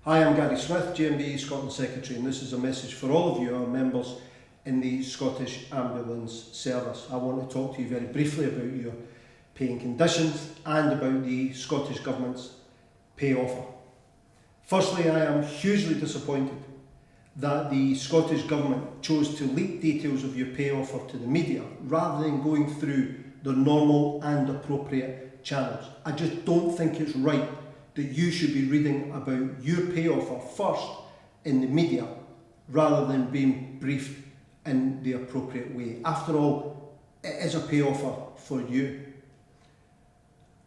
Hi, I'm Gary Smith, GMB Scotland Secretary, and this is a message for all of you, our members in the Scottish Ambulance Service. I want to talk to you very briefly about your paying conditions and about the Scottish Government's pay offer. Firstly, I am hugely disappointed that the Scottish Government chose to leak details of your pay offer to the media rather than going through the normal and appropriate channels. I just don't think it's right that you should be reading about your pay offer first in the media rather than being briefed in the appropriate way. After all, it is a pay offer for you.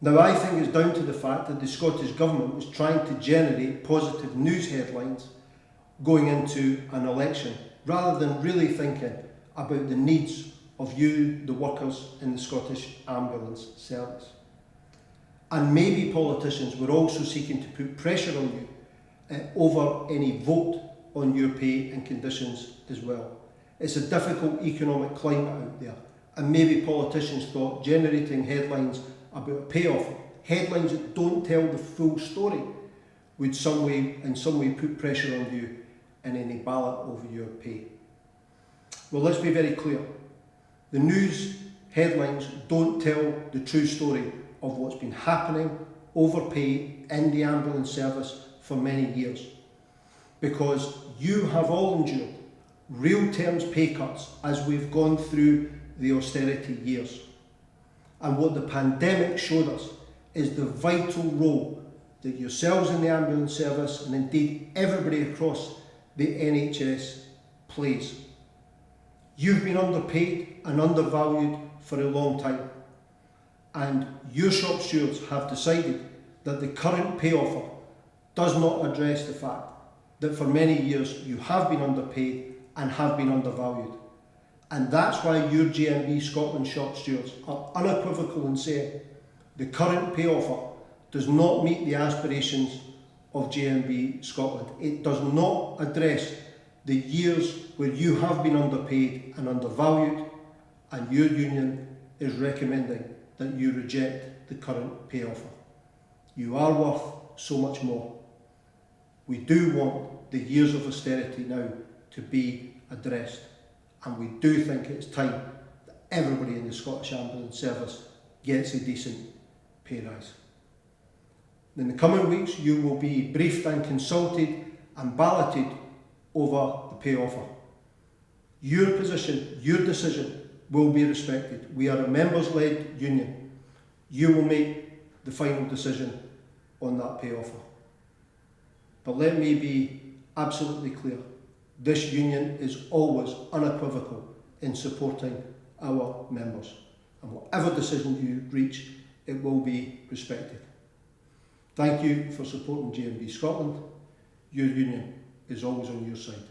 Now, I think it's down to the fact that the Scottish Government was trying to generate positive news headlines going into an election rather than really thinking about the needs of you, the workers in the Scottish Ambulance Service. And maybe politicians were also seeking to put pressure on you over any vote on your pay and conditions as well. It's a difficult economic climate out there, and maybe politicians thought generating headlines about a pay offer, headlines that don't tell the full story, would in some way put pressure on you in any ballot over your pay. Well, let's be very clear. The news headlines don't tell the true story of what's been happening over pay in the ambulance service for many years, because you have all endured real terms pay cuts as we've gone through the austerity years. And what the pandemic showed us is the vital role that yourselves in the ambulance service, and indeed everybody across the NHS, plays. You've been underpaid and undervalued for a long time, and your shop stewards have decided that the current pay offer does not address the fact that for many years you have been underpaid and have been undervalued. And that's why your GMB Scotland shop stewards are unequivocal in saying the current pay offer does not meet the aspirations of GMB Scotland. It does not address the years where you have been underpaid and undervalued, and your union is recommending that you reject the current pay offer. You are worth so much more. We do want the years of austerity now to be addressed, and we do think it's time that everybody in the Scottish Ambulance Service gets a decent pay rise. In the coming weeks, you will be briefed and consulted and balloted over the pay offer. Your position, your decision will be respected. We are a members-led union. You will make the final decision on that pay offer. But let me be absolutely clear. This union is always unequivocal in supporting our members. And whatever decision you reach, it will be respected. Thank you for supporting GMB Scotland. Your union is always on your side.